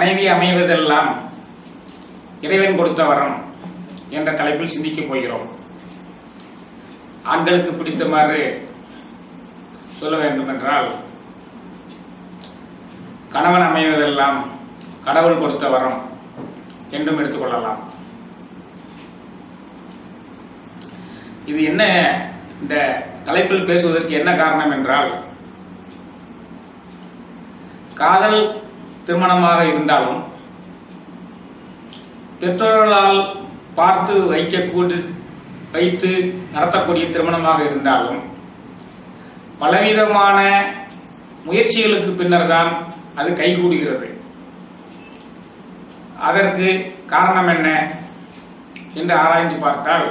மனைவி அமைவதெல்லாம் இறைவன் கொடுத்த வரம் என்ற தலைப்பில் சிந்திக்கப் போகிறோம். ஆண்களுக்கு பிடித்தமாறு சொல்ல வேண்டும் என்றால், கணவன் அமைவதெல்லாம் கடவுள் கொடுத்த வரம் என்றும் எடுத்துக்கொள்ளலாம். இது என்ன, இந்த தலைப்பில் பேசுவதற்கு என்ன காரணம் என்றால், காதல் திருமணமாக இருந்தாலும் பெற்றோர்களால் பார்த்து வைத்து நடத்தக்கூடிய திருமணமாக இருந்தாலும் பலவிதமான முயற்சிகளுக்கு பின்னர் தான் அது கைகூடுகிறது. அதற்கு காரணம் என்ன என்று ஆராய்ந்து பார்த்தால்,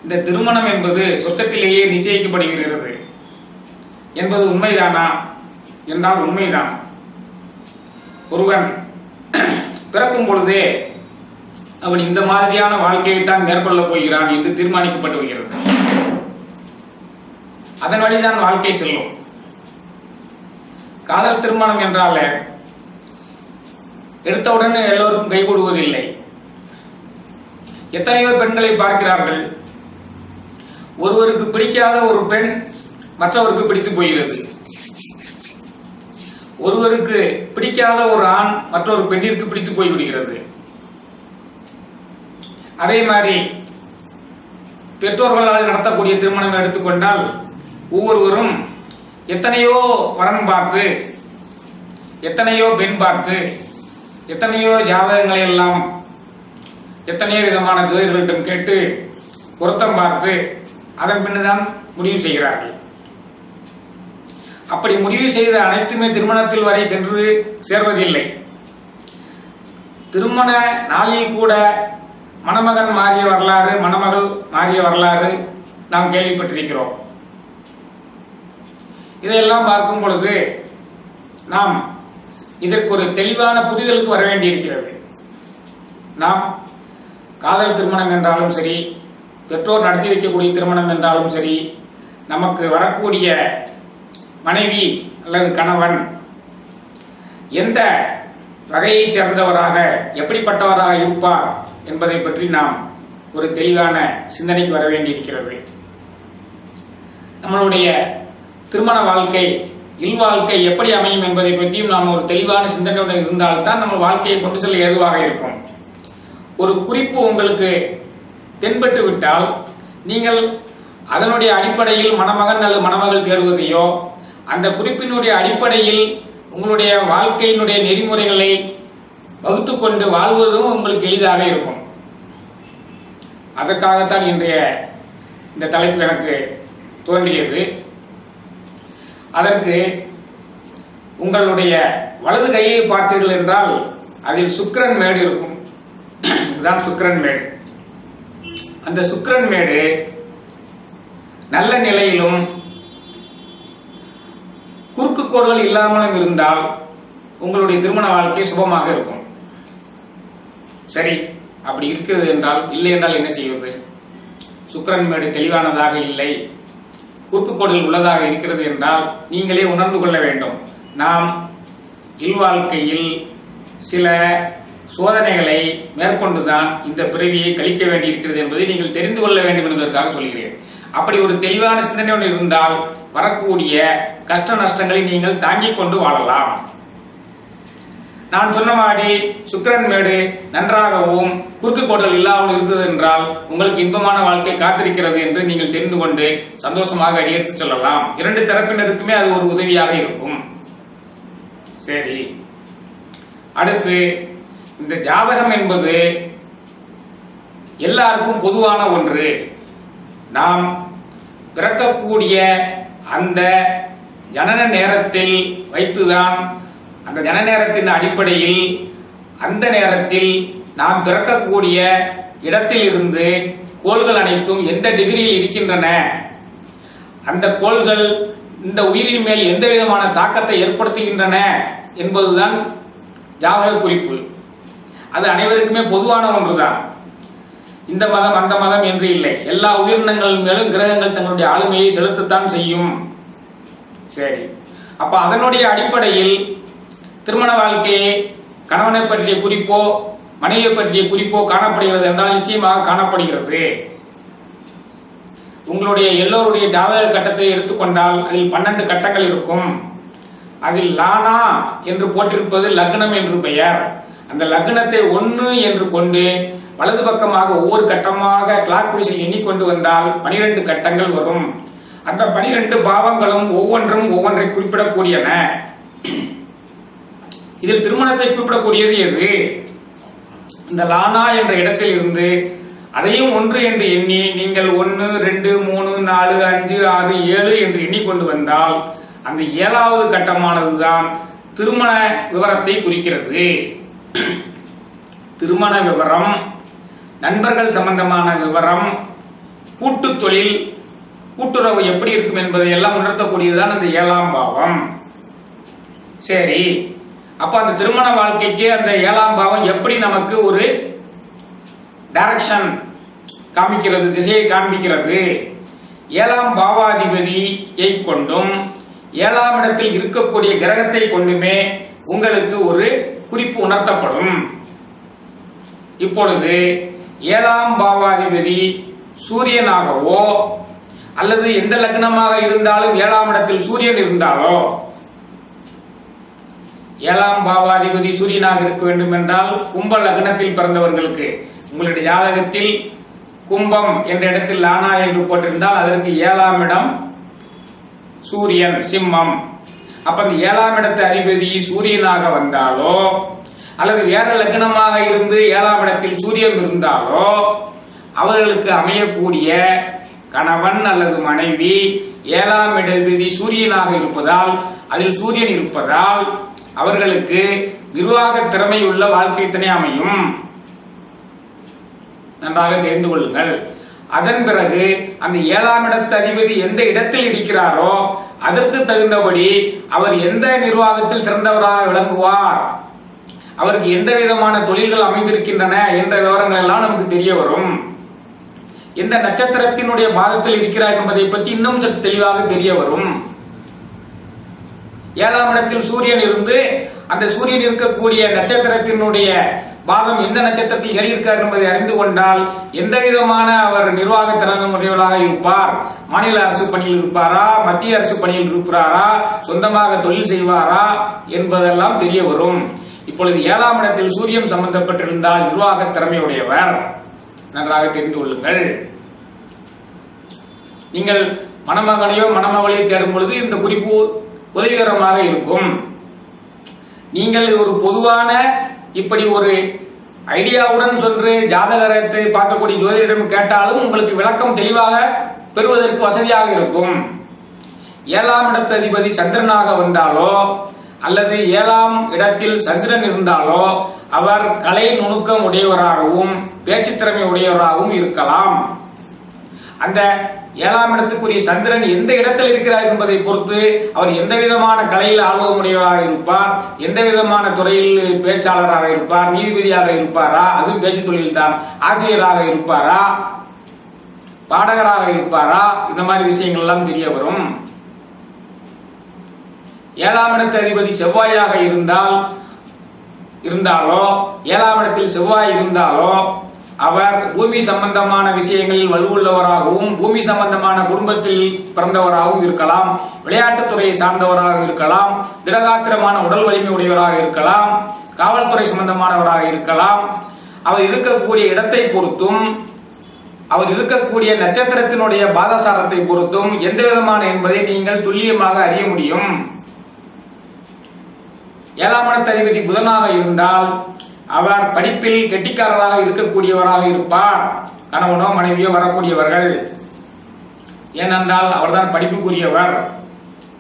இந்த திருமணம் என்பது சொர்க்கத்திலேயே நிச்சயிக்கப்படுகிறது என்பது உண்மைதானா என்றால் உண்மைதான். ஒருவன் பிறக்கும் பொழுதே அவன் இந்த மாதிரியான வாழ்க்கையைத்தான் மேற்கொள்ளப் போகிறான் என்று தீர்மானிக்கப்பட்டு வருகிறது. அதன் வழிதான் வாழ்க்கை செல்லும். காதல் திருமணம் என்றாலே எடுத்தவுடனே எல்லோருக்கும் கைகூடுவதில்லை. எத்தனையோ பெண்களை பார்க்கிறார்கள். ஒருவருக்கு பிடிக்காத ஒரு பெண் மற்றவருக்கு பிடித்து போகிறது. ஒருவருக்கு பிடிக்காத ஒரு ஆண் மற்றொரு பெண்ணிற்கு பிடித்து போய்விடுகிறது. அதே மாதிரி பெற்றோர்களால் நடத்தக்கூடிய திருமணம் எடுத்துக்கொண்டால், ஒவ்வொருவரும் எத்தனையோ வரன் பார்த்து, எத்தனையோ பெண் பார்த்து, எத்தனையோ ஜாதகங்களை எல்லாம் எத்தனையோ விதமான ஜோதிடர்களிடம் கேட்டு பொருத்தம் பார்த்து அதன் பின்னுதான் முடிவு செய்கிறார்கள். அப்படி முடிவு செய்த அனைத்துமே திருமணத்தில் வரை சென்று சேர்வதில்லை. திருமண நாளில் கூட மணமகன் மாறிய வரலாறு, மணமகள் மாறிய வரலாறு நாம் கேள்விப்பட்டிருக்கிறோம். இதையெல்லாம் பார்க்கும் பொழுது நாம் இதற்கு ஒரு தெளிவான புரிதலுக்கு வர வேண்டியிருக்கிறது. நாம் காதல் திருமணம் என்றாலும் சரி, பெற்றோர் நடத்தி வைக்கக்கூடிய திருமணம் என்றாலும் சரி, நமக்கு வரக்கூடிய மனைவி அல்லது கணவன் எந்த வகையை சேர்ந்தவராக, எப்படிப்பட்டவராக இருப்பார் என்பதை பற்றி நாம் ஒரு தெளிவான சிந்தனைக்கு வர வேண்டியிருக்கிறது. நம்மளுடைய திருமண வாழ்க்கை, இல்வாழ்க்கை எப்படி அமையும் என்பதை பற்றியும் நாம் ஒரு தெளிவான சிந்தனையுடன் இருந்தால்தான் நம்ம வாழ்க்கையை கொண்டு செல்ல ஏதுவாக இருக்கும். ஒரு குறிப்பு உங்களுக்கு தென்பட்டு விட்டால், நீங்கள் அதனுடைய அடிப்படையில் மணமகன் அல்லது மணமகள் தேடுவதையோ, அந்த குறிப்பினுடைய அடிப்படையில் உங்களுடைய வாழ்க்கையினுடைய நெறிமுறைகளை வகுத்துக் கொண்டு வாழ்வதும் உங்களுக்கு எளிதாக இருக்கும். அதற்காகத்தான் இன்றைய இந்த தலைப்பு எனக்கு தோன்றியது. அதற்கு உங்களுடைய வலது கையை பார்த்தீர்கள் என்றால் அதில் சுக்கிரன் மேடு இருக்கும். இதுதான் சுக்கிரன் மேடு. அந்த சுக்கிரன் மேடு நல்ல நிலையிலும் குறுக்கு கோடுகள் இல்லாமலும் இருந்தால் உங்களுடைய திருமண வாழ்க்கை சுபமாக இருக்கும். சரி, அப்படி இருக்கிறது என்றால், இல்லை என்றால் என்ன செய்வது? சுக்கிரன் மேடு தெளிவானதாக இல்லை, குறுக்கு கோடுகள் உள்ளதாக இருக்கிறது என்றால் நீங்களே உணர்ந்து கொள்ள வேண்டும். நாம் இல்வாழ்க்கையில் சில சோதனைகளை மேற்கொண்டுதான் இந்த பிறவியை கழிக்க வேண்டியிருக்கிறது என்பதை நீங்கள் தெரிந்து கொள்ள வேண்டும் என்பதற்காக சொல்கிறேன். அப்படி ஒரு தெளிவான சிந்தனையோடு இருந்தால் வரக்கூடிய கஷ்ட நஷ்டங்களை நீங்கள் தாங்கிக் கொண்டு வாழலாம். நான் சொன்ன மாதிரி சுக்கிரன் மேடு நன்றாகவும் குறுக்கு கோடுகள் இல்லாமல் இருக்கிறது என்றால் உங்களுக்கு இன்பமான வாழ்க்கை காத்திருக்கிறது என்று நீங்கள் தெரிந்து கொண்டு சந்தோஷமாக அடியெடுத்து செல்லலாம். இரண்டு தரப்பினருக்குமே அது ஒரு உதவியாக இருக்கும். சரி, அடுத்து இந்த ஜாதகம் என்பது எல்லாருக்கும் பொதுவான ஒன்று. நாம் பிறக்கக்கூடிய அந்த ஜனன நேரத்தில் வைத்துதான், அந்த ஜன நேரத்தின் அடிப்படையில் அந்த நேரத்தில் நாம் பிறக்கக்கூடிய இடத்தில் இருந்து கோள்கள் அனைத்தும் எந்த டிகிரியில் இருக்கின்றன, அந்த கோள்கள் இந்த உயிரின் மேல் எந்த விதமான தாக்கத்தை ஏற்படுத்துகின்றன என்பதுதான் ஜாதக குறிப்பு. அது அனைவருக்குமே பொதுவான ஒன்றுதான். இந்த மதம் அந்த மதம் என்று இல்லை. எல்லா உயிரினங்கள் மேலும் கிரகங்கள் தங்களுடைய ஆளுமையை செலுத்தத்தான் செய்யும். சரி, அப்ப அதனுடைய அடிப்படையில் திருமண வாழ்க்கையை கணவனை பற்றிய குறிப்போ மனைவியை பற்றிய குறிப்போ காணப்படுகிறது என்றால் நிச்சயமாக காணப்படுகிறது. உங்களுடைய எல்லோருடைய ஜாதக கட்டத்தை எடுத்துக்கொண்டால் அதில் 12 கட்டங்கள் இருக்கும். அதில் லானா என்று போட்டிருப்பது லக்னம் என்று பெயர். அந்த லக்னத்தை 1 என்று கொண்டு வலது பக்கமாக ஒவ்வொரு கட்டமாக கிளாக் வைஸில் எண்ணிக்கொண்டு வந்தால் 12 கட்டங்கள் வரும். அந்த 12 பாவங்களும் ஒவ்வொன்றும் ஒவ்வொன்றை குறிப்பிடக்கூடியன. இதில் திருமணத்தை குறிப்பிடக்கூடியது எது? இந்த லானா என்ற இடத்தில் இருந்து அதையும் 1 என்று எண்ணி நீங்கள் 1, 2, 3, 4, 5, 6, 7 என்று எண்ணிக்கொண்டு வந்தால் அந்த 7வது கட்டமானதுதான் திருமண விவரத்தை குறிக்கிறது. திருமண விவரம், நண்பர்கள் சம்பந்தமான விவரம், கூட்டு தொழில், கூட்டுறவு எப்படி இருக்கும் என்பதை எல்லாம் உணர்த்தக்கூடியதுதான் அந்த 7ஆம் பாவம். சரி, அப்ப அந்த திருமண வாழ்க்கைக்கு அந்த 7ஆம் பாவம் எப்படி நமக்கு ஒரு டைரக்ஷன் காமிக்கிறது, திசையை காண்பிக்கிறது? 7ஆம் பாவாதிபதியை கொண்டும் 7ஆம் இடத்தில் இருக்கக்கூடிய கிரகத்தை கொண்டுமே உங்களுக்கு ஒரு குறிப்பு உணர்த்தப்படும். இப்பொழுது 7ஆம் பாவாதிபதி சூரியனாகவோ அல்லது எந்த லக்னமாக இருந்தாலும் 7ஆம் இடத்தில் சூரியன் இருந்தாலோ, 7ஆம் பாவாதிபதி சூரியனாக இருக்க வேண்டும் என்றால் கும்ப லக்னத்தில் பிறந்தவர்களுக்கு உங்களுடைய ஜாதகத்தில் கும்பம் என்ற இடத்தில் லானா என்று போட்டிருந்தால் அதற்கு 7ஆம் இடம் சூரியன், சிம்மம். அப்ப அந்த 7ஆம் இடத்து அதிபதி சூரியனாக வந்தாலோ அல்லது வேற லக்னமாக இருந்து 7ஆம் இடத்தில் சூரியன் இருந்தாலோ அவர்களுக்கு அமையக்கூடிய கணவன் அல்லது மனைவி 7ஆம் இடபதி சூரியனாக இருப்பதால், அதில் சூரியன் இருப்பதால் அவர்களுக்கு நிர்வாக திறமையுள்ள வாழ்க்கை துணை அமையும். நன்றாக தெரிந்து கொள்ளுங்கள். அதன் பிறகு அந்த 7ஆம் இடத்து அதிபதி எந்த இடத்தில் இருக்கிறாரோ அதற்கு தகுந்தபடி அவர் எந்த நிர்வாகத்தில் சிறந்தவராக விளங்குவார், அவருக்கு எந்த விதமான தொழில்கள் அமைந்திருக்கின்றன என்ற விவரங்கள் எல்லாம் நமக்கு தெரிய வரும். எந்த நட்சத்திரத்தினுடைய பாதத்தில் இருக்கிறார் என்பதை பற்றி இன்னும் சற்று தெளிவாக தெரிய வரும். 7ஆம் இடத்தில் சூரியன் இருந்து அந்த சூரியன் இருக்கக்கூடிய நட்சத்திரத்தினுடைய பாதம் எந்த நட்சத்திரத்தில் எழுதியிருக்கார் என்பதை அறிந்து கொண்டால் எந்த விதமான அவர் நிர்வாக திறனுடையவராக இருப்பார், மாநில அரசு பணியில் இருப்பாரா, மத்திய அரசு பணியில் இருப்பாரா, சொந்தமாக தொழில் செய்வாரா என்பதெல்லாம் தெரிய வரும். இப்பொழுது 7ஆம் இடத்தில் சூரியன் சம்பந்தப்பட்டிருந்தால் நிர்வாக திறமையுடையவர். நன்றாக தெரிந்து கொள்ளுங்கள். நீங்கள் மணமகனையோ மணமகளையோ தேடும் பொழுது இந்த குறிப்பு உதவிகரமாக இருக்கும். நீங்கள் ஒரு பொதுவான இப்படி ஒரு ஐடியாவுடன் சென்று ஜாதகத்தை பார்க்கக்கூடிய ஜோதிடரிடம் கேட்டாலும் உங்களுக்கு விளக்கம் தெளிவாக பெறுவதற்கு வசதியாக இருக்கும். 7ஆம் இடத்து அதிபதி சந்திரனாக வந்தாலோ அல்லது 7ஆம் இடத்தில் சந்திரன் இருந்தாலோ அவர் கலை நுணுக்கம் உடையவராகவும் பேச்சு திறமை உடையவராகவும் இருக்கலாம். அந்த 7ஆம் இடத்துக்குரிய சந்திரன் எந்த இடத்தில் இருக்கிறார் என்பதை பொறுத்து அவர் எந்த விதமான கலையில் ஆர்வமுடையவராக இருப்பார், எந்த விதமான துறையில் பேச்சாளராக இருப்பார், நீதிபதியாக இருப்பாரா, அது பேச்சு தொழில் தான், ஆசிரியராக இருப்பாரா, பாடகராக இருப்பாரா, இந்த மாதிரி விஷயங்கள் எல்லாம் தெரிய வரும். 7ஆம் இடத்து அதிபதி செவ்வாயாக இருந்தாலோ 7ஆம் இடத்தில் செவ்வாய் இருந்தாலோ அவர் பூமி சம்பந்தமான விஷயங்களில் வலுவுள்ளவராகவும் பூமி சம்பந்தமான குடும்பத்தில் பிறந்தவராகவும் இருக்கலாம், விளையாட்டுத்துறையை சார்ந்தவராக இருக்கலாம், திடகாத்திரமான உடல் வலிமை உடையவராக இருக்கலாம், காவல்துறை சம்பந்தமானவராக இருக்கலாம். அவர் இருக்கக்கூடிய இடத்தை பொறுத்தும் அவர் இருக்கக்கூடிய நட்சத்திரத்தினுடைய பாதசாரத்தை பொறுத்தும் எந்த விதமான என்பதை நீங்கள் துல்லியமாக அறிய முடியும். 7ஆம் இடத்து அதிபதி புதனாக இருந்தால் அவர் படிப்பில் கெட்டிக்காரராக இருக்கக்கூடியவராக இருப்பார். கணவனோ மனைவியோ வரக்கூடியவர்கள். ஏனென்றால் அவர்தான் படிப்புக்குரியவர்,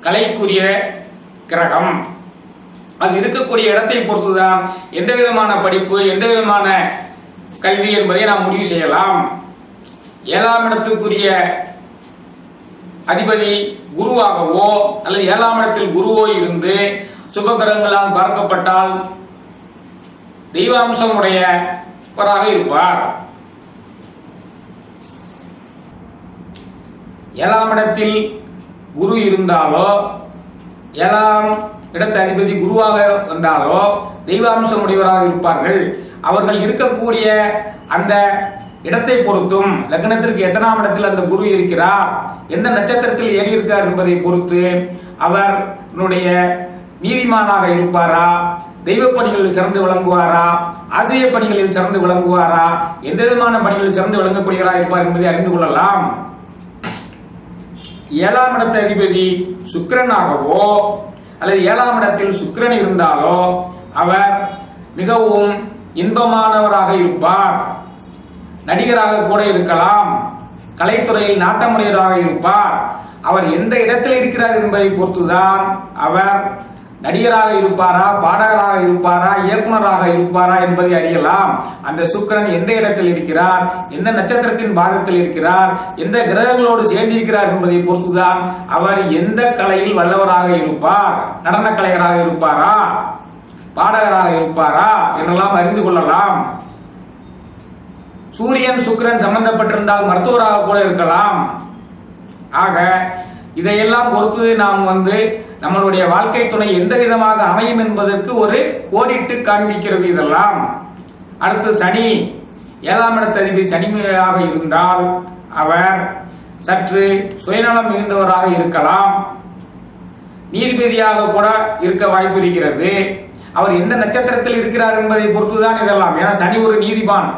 கலைக்குரிய கிரகம். அது இருக்கக்கூடிய இடத்தை பொறுத்துதான் எந்த விதமான படிப்பு, எந்த விதமான கல்வி என்பதை நாம் முடிவு செய்யலாம். 7ஆம் இடத்துக்குரிய அதிபதி குருவாகவோ அல்லது 7ஆம் இடத்தில் குருவோ இருந்து சுப கிரகங்களால் பார்க்கப்பட்டால் தெய்வாம்சம் உடையவராக இருப்பார். 7ஆம் இடத்தில் குரு இருந்தாலோ 7ஆம் இடத்து அதிபதி குருவாக வந்தாலோ தெய்வாம்சம் உடையவராக இருப்பார்கள். அவர்கள் இருக்கக்கூடிய அந்த இடத்தை பொறுத்தும் லக்னத்திற்கு எத்தனாம் இடத்தில் அந்த குரு இருக்கிறார், எந்த நட்சத்திரத்தில் ஏறி இருக்கார் என்பதை பொறுத்து அவருடைய நீதிமானாக இருப்பாரா, தெய்வ பணிகளில் சிறந்து விளங்குவாரா, ஆசிரியர் பணிகளில் சிறந்து விளங்குவாரா, எந்த விதமான பணிகளில் சிறந்து விளங்கக்கூடியவராக இருப்பார் என்பதை அறிந்து கொள்ளலாம். 7ஆம் இடத்த அதிபதி சுக்கிரனாகவோ அல்லது 7ஆம் இடத்தில் சுக்கிரன் இருந்தாலோ அவர் மிகவும் இன்பமானவராக இருப்பார். நடிகராக கூட இருக்கலாம், கலைத்துறையில் நாட்டமுடையவராக இருப்பார். அவர் எந்த இடத்தில் இருக்கிறார் என்பதை பொறுத்துதான் அவர் நடிகராக இருப்பாரா, பாடகராக இருப்பாரா, இயக்குனராக இருப்பாரா என்பதை அறியலாம். அந்த சுக்கிரன் எந்த இடத்தில் இருக்கிறார், எந்த நட்சத்திரத்தின் பாகத்தில் இருக்கிறார், எந்த கிரகங்களோடு சேர்ந்திருக்கிறார் என்பதை பொறுத்துதான் அவர் எந்த கலையில் வல்லவராக இருப்பார். நடன கலைஞராக இருப்பாரா, பாடகராக இருப்பாரா என்றெல்லாம் அறிந்து கொள்ளலாம். சூரியன் சுக்கிரன் சம்பந்தப்பட்டிருந்தால் மருத்துவராக கூட இருக்கலாம். ஆக இதையெல்லாம் பொறுத்து நாம் நம்மளுடைய வாழ்க்கை துணை எந்த விதமாக அமையும் என்பதற்கு ஒரு கோடிட்டு காண்பிக்கிறது இதெல்லாம். அடுத்து சனி, 7ஆம் இடத்த அதிபதி சனியாக இருந்தால் அவர் சற்று சுயநலம் மிகுந்தவராக இருக்கலாம், நீதிபதியாக கூட இருக்க வாய்ப்பு இருக்கிறது. அவர் எந்த நட்சத்திரத்தில் இருக்கிறார் என்பதை பொறுத்துதான் இதெல்லாம். ஏன்னா சனி ஒரு நீதிபான்,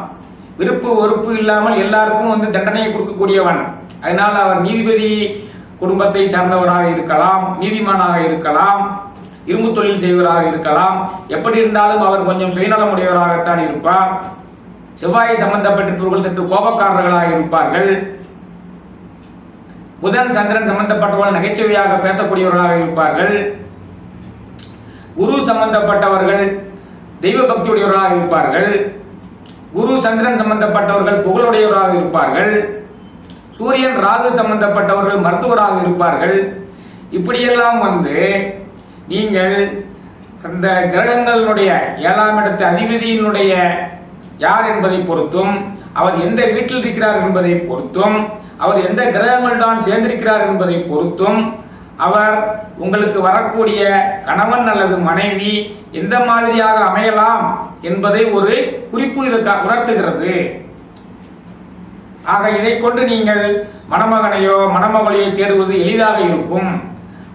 விருப்பு வெறுப்பு இல்லாமல் எல்லாருக்கும் தண்டனையை கொடுக்கக்கூடியவன். அதனால அவர் நீதிபதி குடும்பத்தை சார்ந்தவராக இருக்கலாம், நீதிமானாக இருக்கலாம், இரும்பு தொழில் செய்வராக இருக்கலாம். எப்படி இருந்தாலும் அவர் கொஞ்சம் சுயநலம் உடையவராகத்தான் இருப்பார். செவ்வாய் சம்பந்தப்பட்டிருப்பவர்கள் சற்று கோபக்காரர்களாக இருப்பார்கள். புதன் சந்திரன் சம்பந்தப்பட்டவர்கள் நகைச்சுவையாக பேசக்கூடியவர்களாக இருப்பார்கள். குரு சம்பந்தப்பட்டவர்கள் தெய்வ பக்தியுடையவர்களாக இருப்பார்கள். குரு சந்திரன் சம்பந்தப்பட்டவர்கள் புகழுடையவராக இருப்பார்கள். சூரியன் ராகு சம்பந்தப்பட்டவர்கள் மருத்துவராக இருப்பார்கள். இப்படியெல்லாம் நீங்கள் அந்த கிரகங்களுடைய 7ஆம் இடத்து அதிபதியினுடைய யார் என்பதை பொறுத்தும், அவர் எந்த வீட்டில் இருக்கிறார் என்பதை பொறுத்தும், அவர் எந்த கிரகங்கள் தான் சேர்ந்திருக்கிறார் என்பதை பொறுத்தும் அவர் உங்களுக்கு வரக்கூடிய கணவன் அல்லது மனைவி எந்த மாதிரியாக அமையலாம் என்பதை ஒரு குறிப்பு உணர்த்துகிறது. ஆக இதை கொண்டு நீங்கள் மணமகனையோ மணமகளையோ தேடுவது எளிதாக இருக்கும்.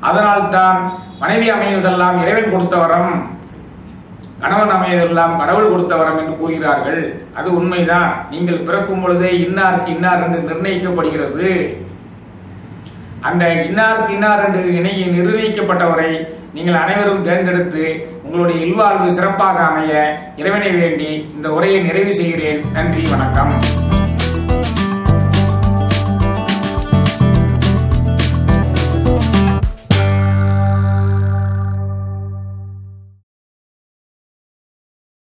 அதனால்தான் மனைவி அமைவதெல்லாம் இறைவன் கொடுத்த வரம், கணவன் அமைவதெல்லாம் கடவுள் கொடுத்த வரம் என்று கூறுகிறார்கள். அது உண்மைதான். நீங்கள் பிறக்கும் பொழுதே இன்னாருக்கு இன்னார் என்று நிர்ணயிக்கப்படுகிறது. அந்த இன்னாருக்கு இன்னார் என்று நிர்ணயிக்கப்பட்டவரை நீங்கள் அனைவரும் தேர்ந்தெடுத்து உங்களுடைய இல்வாழ்வு சிறப்பாக அமைய இறைவனை வேண்டி இந்த உரையை நிறைவு செய்கிறேன். நன்றி, வணக்கம்.